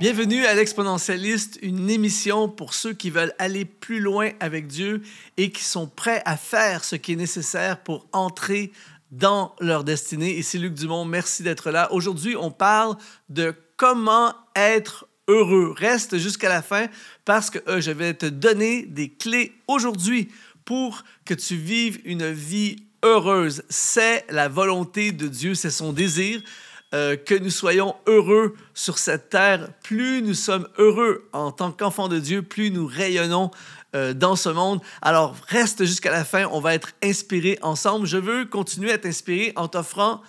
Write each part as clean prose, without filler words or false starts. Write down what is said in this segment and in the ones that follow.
Bienvenue à l'Exponentialiste, une émission pour ceux qui veulent aller plus loin avec Dieu et qui sont prêts à faire ce qui est nécessaire pour entrer dans leur destinée. Ici Luc Dumont, merci d'être là. Aujourd'hui, on parle de comment être heureux. Reste jusqu'à la fin parce que je vais te donner des clés aujourd'hui pour que tu vives une vie heureuse. C'est la volonté de Dieu, c'est son désir. Que nous soyons heureux sur cette terre. Plus nous sommes heureux en tant qu'enfants de Dieu, plus nous rayonnons dans ce monde. Alors, reste jusqu'à la fin, on va être inspirés ensemble. Je veux continuer à t'inspirer en t'offrant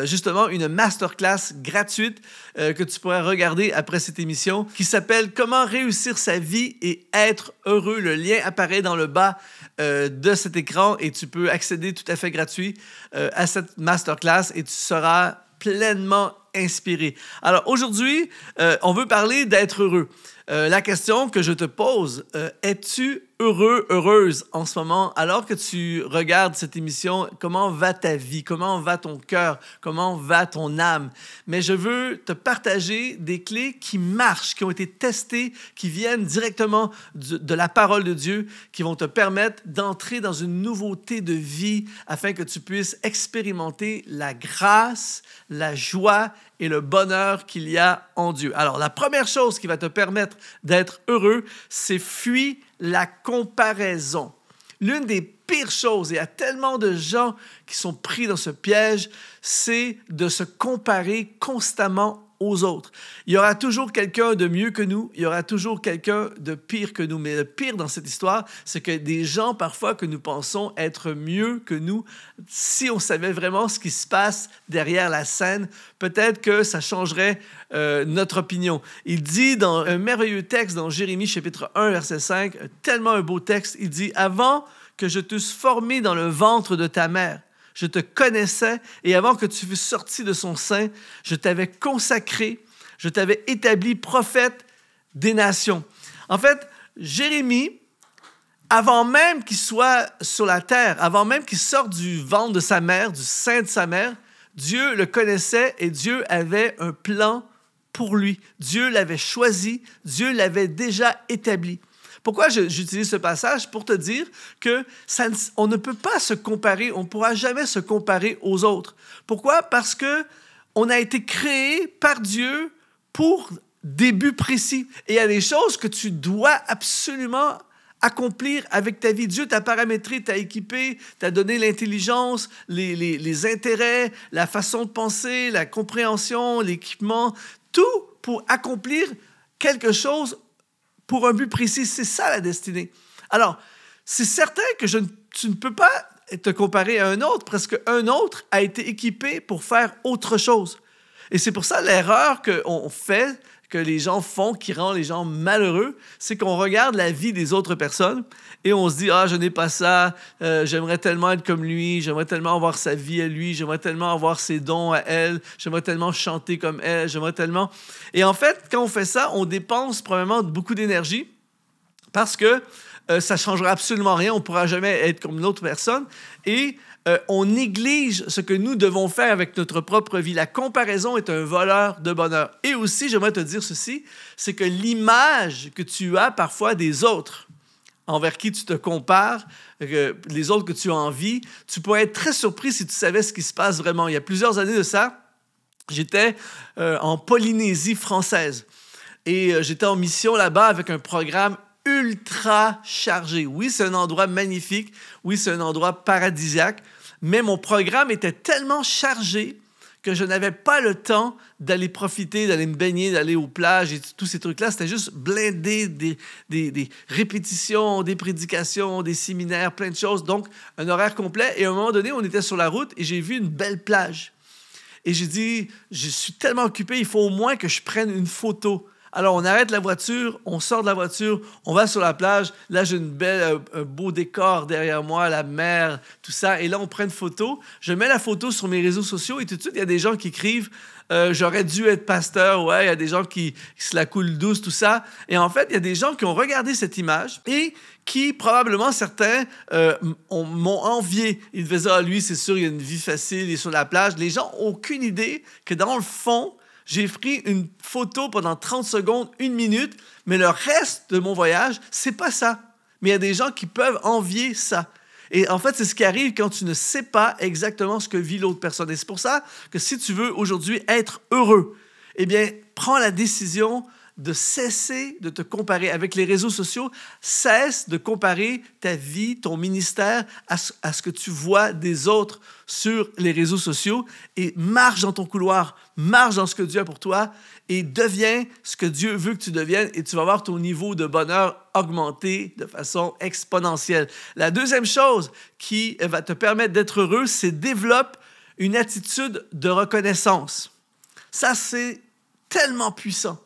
justement une masterclass gratuite que tu pourrais regarder après cette émission qui s'appelle « Comment réussir sa vie et être heureux ». Le lien apparaît dans le bas de cet écran et tu peux accéder tout à fait gratuit à cette masterclass et tu seras pleinement inspiré. Alors aujourd'hui, on veut parler d'être heureux. La question que je te pose, es-tu heureux, heureuse en ce moment? Alors que tu regardes cette émission, comment va ta vie? Comment va ton cœur? Comment va ton âme? Mais je veux te partager des clés qui marchent, qui ont été testées, qui viennent directement de la parole de Dieu, qui vont te permettre d'entrer dans une nouveauté de vie afin que tu puisses expérimenter la grâce, la joie et le bonheur qu'il y a en Dieu. Alors, la première chose qui va te permettre d'être heureux, c'est fuis la comparaison. L'une des pires choses, et il y a tellement de gens qui sont pris dans ce piège, c'est de se comparer constamment aux autres. Il y aura toujours quelqu'un de mieux que nous, il y aura toujours quelqu'un de pire que nous. Mais le pire dans cette histoire, c'est que des gens parfois que nous pensons être mieux que nous, si on savait vraiment ce qui se passe derrière la scène, peut-être que ça changerait notre opinion. Il dit dans un merveilleux texte dans Jérémie chapitre 1, verset 5, tellement un beau texte, il dit « Avant que je t'eusse formé dans le ventre de ta mère, je te connaissais et avant que tu fusses sorti de son sein, je t'avais consacré, je t'avais établi prophète des nations. » En fait, Jérémie, avant même qu'il soit sur la terre, avant même qu'il sorte du ventre de sa mère, du sein de sa mère, Dieu le connaissait et Dieu avait un plan pour lui. Dieu l'avait choisi, Dieu l'avait déjà établi. Pourquoi j'utilise ce passage? Pour te dire qu'on ne peut pas se comparer, on ne pourra jamais se comparer aux autres. Pourquoi? Parce qu'on a été créé par Dieu pour des buts précis. Et il y a des choses que tu dois absolument accomplir avec ta vie. Dieu t'a paramétré, t'a équipé, t'a donné l'intelligence, les intérêts, la façon de penser, la compréhension, l'équipement, tout pour accomplir quelque chose pour un but précis. C'est ça la destinée. Alors, c'est certain que tu ne peux pas te comparer à un autre parce qu'un autre a été équipé pour faire autre chose. Et c'est pour ça l'erreur qu'on fait, que les gens font, qui rend les gens malheureux, c'est qu'on regarde la vie des autres personnes et on se dit « Ah, je n'ai pas ça, j'aimerais tellement être comme lui, j'aimerais tellement avoir sa vie à lui, j'aimerais tellement avoir ses dons à elle, j'aimerais tellement chanter comme elle, j'aimerais tellement... » Et en fait, quand on fait ça, on dépense probablement beaucoup d'énergie parce que ça ne changera absolument rien, on ne pourra jamais être comme l'autre personne et on néglige ce que nous devons faire avec notre propre vie. La comparaison est un voleur de bonheur. Et aussi, j'aimerais te dire ceci, c'est que l'image que tu as parfois des autres, envers qui tu te compares, les autres que tu as envie, tu pourrais être très surpris si tu savais ce qui se passe vraiment. Il y a plusieurs années de ça, j'étais en Polynésie française et j'étais en mission là-bas avec un programme ultra chargé. Oui, c'est un endroit magnifique. Oui, c'est un endroit paradisiaque. Mais mon programme était tellement chargé que je n'avais pas le temps d'aller profiter, d'aller me baigner, d'aller aux plages et tous ces trucs-là. C'était juste blindé des répétitions, des prédications, des séminaires, plein de choses. Donc, un horaire complet. Et à un moment donné, on était sur la route et j'ai vu une belle plage. Et j'ai dit, je suis tellement occupé, il faut au moins que je prenne une photo. Alors, on arrête la voiture, on sort de la voiture, on va sur la plage. Là, j'ai un beau décor derrière moi, la mer, tout ça. Et là, on prend une photo. Je mets la photo sur mes réseaux sociaux et tout de suite, il y a des gens qui écrivent « J'aurais dû être pasteur. » Ouais, il y a des gens qui se la coulent douce, tout ça. Et en fait, il y a des gens qui ont regardé cette image et qui, probablement, certains m'ont envié. Ils devaient dire « Ah, lui, c'est sûr, il a une vie facile, il est sur la plage. » Les gens n'ont aucune idée que dans le fond, J'ai pris une photo pendant 30 secondes, 1 minute, mais le reste de mon voyage, c'est pas ça. Mais il y a des gens qui peuvent envier ça. Et en fait, c'est ce qui arrive quand tu ne sais pas exactement ce que vit l'autre personne. Et c'est pour ça que si tu veux aujourd'hui être heureux, eh bien, prends la décision de cesser de te comparer avec les réseaux sociaux. Cesse de comparer ta vie, ton ministère à ce que tu vois des autres sur les réseaux sociaux et marche dans ton couloir, marche dans ce que Dieu a pour toi et deviens ce que Dieu veut que tu deviennes et tu vas voir ton niveau de bonheur augmenter de façon exponentielle. La deuxième chose qui va te permettre d'être heureux, c'est développe une attitude de reconnaissance. Ça, c'est tellement puissant.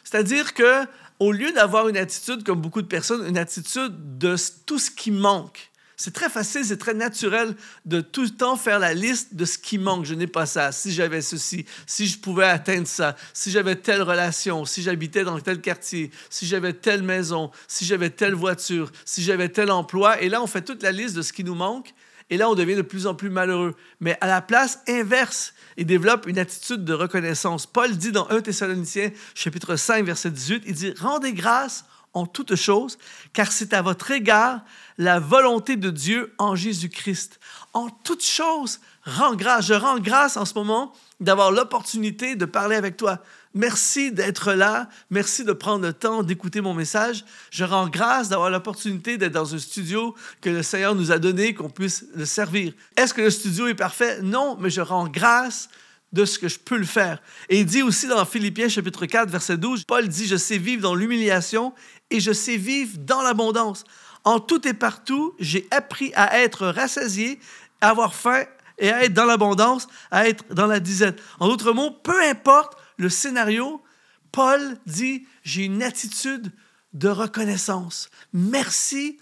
C'est-à-dire qu'au lieu d'avoir une attitude, comme beaucoup de personnes, une attitude de tout ce qui manque, c'est très facile, c'est très naturel de tout le temps faire la liste de ce qui manque. Je n'ai pas ça, si j'avais ceci, si je pouvais atteindre ça, si j'avais telle relation, si j'habitais dans tel quartier, si j'avais telle maison, si j'avais telle voiture, si j'avais tel emploi. Et là, on fait toute la liste de ce qui nous manque. Et là, on devient de plus en plus malheureux. Mais à la place inverse, il développe une attitude de reconnaissance. Paul dit dans 1 Thessaloniciens, chapitre 5, verset 18, il dit « Rendez grâce en toutes choses, car c'est à votre égard la volonté de Dieu en Jésus-Christ. En toutes choses, rends grâce. » Je rends grâce en ce moment d'avoir l'opportunité de parler avec toi. Merci d'être là. Merci de prendre le temps d'écouter mon message. Je rends grâce d'avoir l'opportunité d'être dans un studio que le Seigneur nous a donné, qu'on puisse le servir. Est-ce que le studio est parfait? Non, mais je rends grâce de ce que je peux le faire. Et il dit aussi dans Philippiens chapitre 4, verset 12, Paul dit « Je sais vivre dans l'humiliation et je sais vivre dans l'abondance. En tout et partout, j'ai appris à être rassasié, à avoir faim et à être dans l'abondance, à être dans la disette. » En d'autres mots, peu importe le scénario, Paul dit « J'ai une attitude de reconnaissance. Merci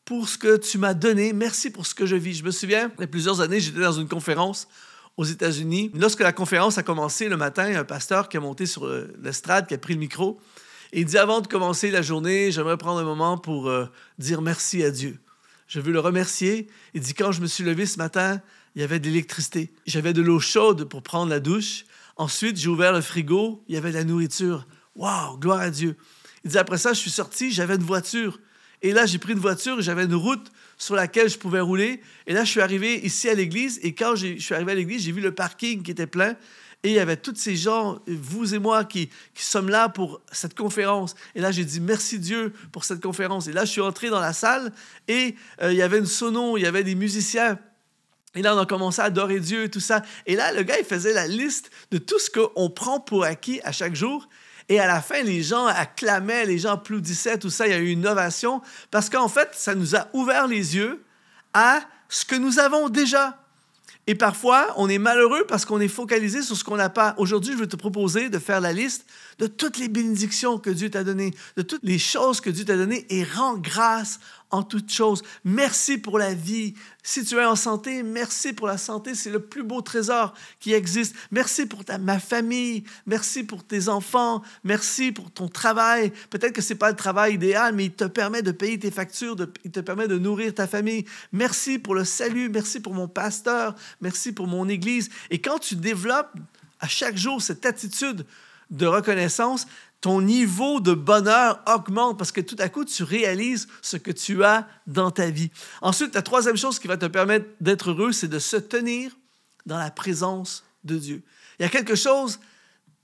pour ce que tu m'as donné. Merci pour ce que je vis. » Je me souviens, il y a plusieurs années, j'étais dans une conférence aux États-Unis. Lorsque la conférence a commencé le matin, il y a un pasteur qui est monté sur l'estrade, qui a pris le micro. Et il dit « Avant de commencer la journée, j'aimerais prendre un moment pour dire merci à Dieu. Je veux le remercier. » Il dit « Quand je me suis levé ce matin, il y avait de l'électricité. J'avais de l'eau chaude pour prendre la douche. Ensuite, j'ai ouvert le frigo, il y avait de la nourriture. Wow, gloire à Dieu. » Il dit, après ça, je suis sorti, j'avais une voiture. Et là, j'ai pris une voiture, j'avais une route sur laquelle je pouvais rouler. Et là, je suis arrivé ici à l'église. Et quand je suis arrivé à l'église, j'ai vu le parking qui était plein. Et il y avait tous ces gens, vous et moi, qui sommes là pour cette conférence. Et là, j'ai dit, merci Dieu pour cette conférence. Et là, je suis entré dans la salle et il y avait une sono, il y avait des musiciens. Et là, on a commencé à adorer Dieu et tout ça. Et là, le gars, il faisait la liste de tout ce qu'on prend pour acquis à chaque jour. Et à la fin, les gens acclamaient, les gens applaudissaient, tout ça. Il y a eu une ovation parce qu'en fait, ça nous a ouvert les yeux à ce que nous avons déjà. Et parfois, on est malheureux parce qu'on est focalisé sur ce qu'on n'a pas. Aujourd'hui, je veux te proposer de faire la liste de toutes les bénédictions que Dieu t'a données, de toutes les choses que Dieu t'a données et rends grâce en toutes choses. Merci pour la vie. Si tu es en santé, merci pour la santé. C'est le plus beau trésor qui existe. Merci pour ma famille. Merci pour tes enfants. Merci pour ton travail. Peut-être que ce n'est pas le travail idéal, mais il te permet de payer tes factures, il te permet de nourrir ta famille. Merci pour le salut. Merci pour mon pasteur. Merci pour mon Église. Et quand tu développes à chaque jour cette attitude de reconnaissance, ton niveau de bonheur augmente parce que tout à coup, tu réalises ce que tu as dans ta vie. Ensuite, la troisième chose qui va te permettre d'être heureux, c'est de se tenir dans la présence de Dieu. Il y a quelque chose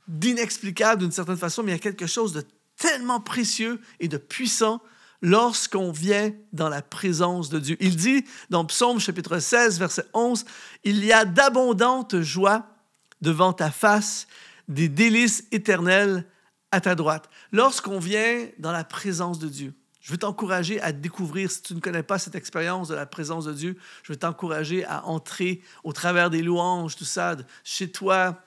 d'inexplicable d'une certaine façon, mais il y a quelque chose de tellement précieux et de puissant lorsqu'on vient dans la présence de Dieu. Il dit dans Psaume chapitre 16, verset 11, « Il y a d'abondantes joies devant ta face, des délices éternelles à ta droite. » Lorsqu'on vient dans la présence de Dieu, je veux t'encourager à découvrir, si tu ne connais pas cette expérience de la présence de Dieu, je veux t'encourager à entrer au travers des louanges, tout ça, chez toi,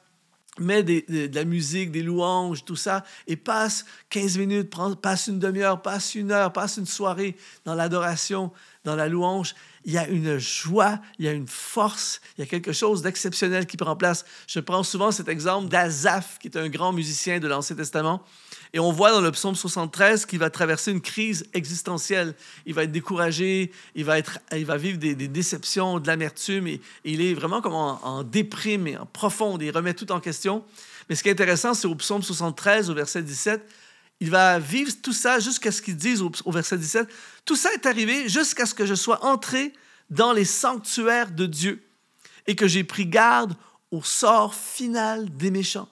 mets de la musique, des louanges, tout ça, et passe 15 minutes, passe une demi-heure, passe une heure, passe une soirée dans l'adoration, dans la louange. Il y a une joie, il y a une force, il y a quelque chose d'exceptionnel qui prend place. Je prends souvent cet exemple d'Asaph, qui est un grand musicien de l'Ancien Testament. Et on voit dans le psaume 73 qu'il va traverser une crise existentielle. Il va être découragé, il va vivre des déceptions, de l'amertume. Et il est vraiment comme en déprime et en profonde. Il remet tout en question. Mais ce qui est intéressant, c'est au psaume 73, au verset 17, il va vivre tout ça jusqu'à ce qu'il dise au verset 17, « Tout ça est arrivé jusqu'à ce que je sois entré dans les sanctuaires de Dieu et que j'ai pris garde au sort final des méchants. »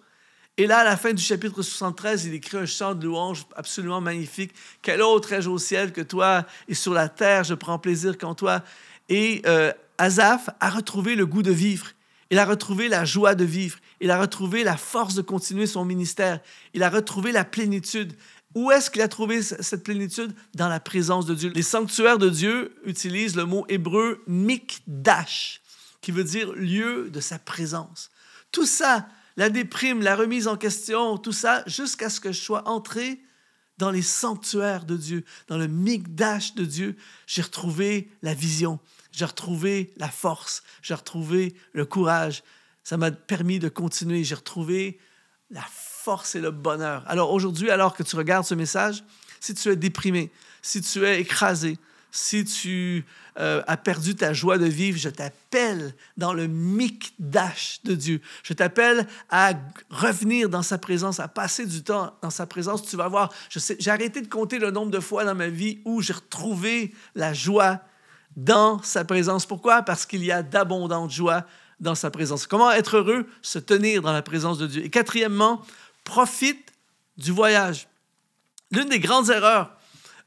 Et là, à la fin du chapitre 73, il écrit un chant de louange absolument magnifique. « Quel autre ai-je au ciel que toi, et sur la terre, je prends plaisir qu'en toi. » Et Asaph a retrouvé le goût de vivre. Il a retrouvé la joie de vivre. Il a retrouvé la force de continuer son ministère. Il a retrouvé la plénitude. Où est-ce qu'il a trouvé cette plénitude? Dans la présence de Dieu. Les sanctuaires de Dieu utilisent le mot hébreu « mikdash », qui veut dire « lieu de sa présence ». Tout ça, la déprime, la remise en question, tout ça, jusqu'à ce que je sois entré dans les sanctuaires de Dieu, dans le mikdash de Dieu, j'ai retrouvé la vision, j'ai retrouvé la force, j'ai retrouvé le courage. Ça m'a permis de continuer, j'ai retrouvé la force et le bonheur. Alors aujourd'hui, alors que tu regardes ce message, si tu es déprimé, si tu es écrasé, si tu as perdu ta joie de vivre, je t'appelle dans le mikdash de Dieu. Je t'appelle à revenir dans sa présence, à passer du temps dans sa présence. Tu vas voir, j'ai arrêté de compter le nombre de fois dans ma vie où j'ai retrouvé la joie dans sa présence. Pourquoi? Parce qu'il y a d'abondantes joies dans sa présence. Comment être heureux? Se tenir dans la présence de Dieu. Et quatrièmement, profite du voyage. L'une des grandes erreurs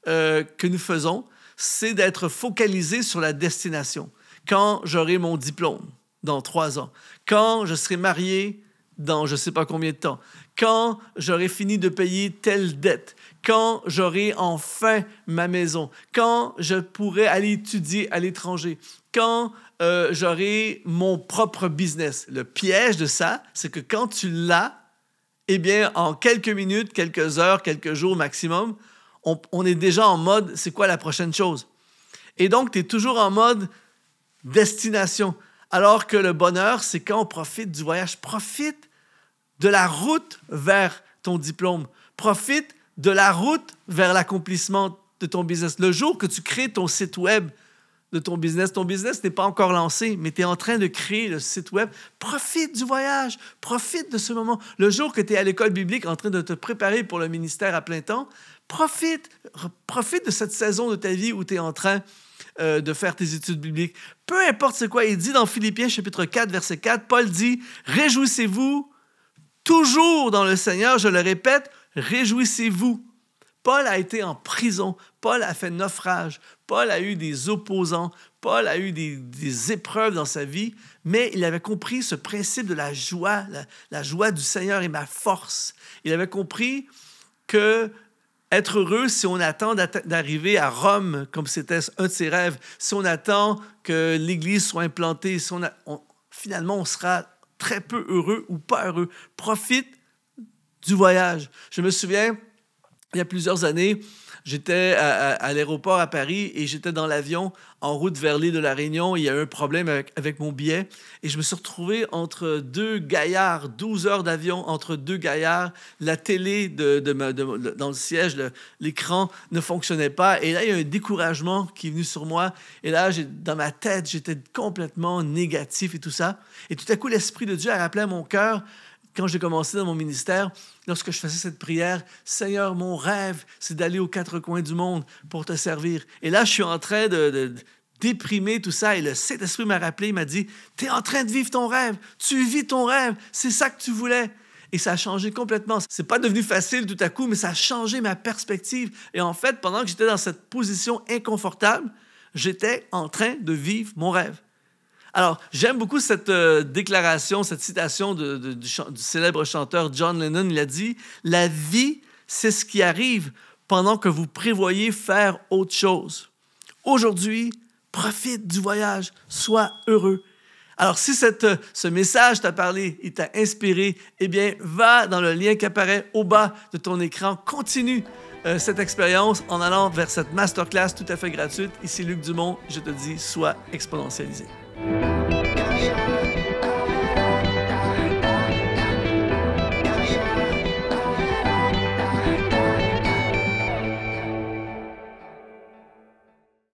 que nous faisons, c'est d'être focalisé sur la destination. Quand j'aurai mon diplôme dans 3 ans, quand je serai marié dans je ne sais pas combien de temps, quand j'aurai fini de payer telle dette, quand j'aurai enfin ma maison, quand je pourrai aller étudier à l'étranger, quand j'aurai mon propre business. Le piège de ça, c'est que quand tu l'as, eh bien, en quelques minutes, quelques heures, quelques jours maximum, on est déjà en mode, c'est quoi la prochaine chose? Et donc, tu es toujours en mode destination. Alors que le bonheur, c'est quand on profite du voyage. Profite de la route vers ton diplôme. Profite de la route vers l'accomplissement de ton business. Le jour que tu crées ton site web de ton business n'est pas encore lancé, mais tu es en train de créer le site web. Profite du voyage, profite de ce moment. Le jour que tu es à l'école biblique en train de te préparer pour le ministère à plein temps, profite de cette saison de ta vie où tu es en train de faire tes études bibliques. Peu importe c'est quoi, il dit dans Philippiens chapitre 4, verset 4, Paul dit « Réjouissez-vous toujours dans le Seigneur », je le répète, « Réjouissez-vous ». Paul a été en prison, Paul a fait naufrage, Paul a eu des opposants, Paul a eu des épreuves dans sa vie, mais il avait compris ce principe de la joie, la joie du Seigneur est ma force. Il avait compris que être heureux, si on attend d'arriver à Rome, comme c'était un de ses rêves, si on attend que l'Église soit implantée, finalement, on sera très peu heureux ou pas heureux. Profite du voyage. Je me souviens, il y a plusieurs années, j'étais à l'aéroport à Paris et j'étais dans l'avion en route vers l'île de la Réunion. Il y a eu un problème avec mon billet et je me suis retrouvé entre 2 gaillards, 12 heures d'avion entre 2 gaillards. La télé dans le siège, l'écran ne fonctionnait pas. Et là, il y a un découragement qui est venu sur moi. Et là, dans ma tête, j'étais complètement négatif et tout ça. Et tout à coup, l'Esprit de Dieu a rappelé à mon cœur, quand j'ai commencé dans mon ministère, lorsque je faisais cette prière, « Seigneur, mon rêve, c'est d'aller aux 4 coins du monde pour te servir. » Et là, je suis en train de déprimer tout ça. Et le Saint-Esprit m'a rappelé, il m'a dit, « Tu es en train de vivre ton rêve. Tu vis ton rêve. C'est ça que tu voulais. » Et ça a changé complètement. C'est pas devenu facile tout à coup, mais ça a changé ma perspective. Et en fait, pendant que j'étais dans cette position inconfortable, j'étais en train de vivre mon rêve. Alors, j'aime beaucoup cette déclaration, cette citation du célèbre chanteur John Lennon. Il a dit « La vie, c'est ce qui arrive pendant que vous prévoyez faire autre chose. Aujourd'hui, profite du voyage, sois heureux. » Alors, si ce message t'a parlé, il t'a inspiré, eh bien, va dans le lien qui apparaît au bas de ton écran. Continue cette expérience en allant vers cette masterclass tout à fait gratuite. Ici Luc Dumont, je te dis, sois exponentialisé.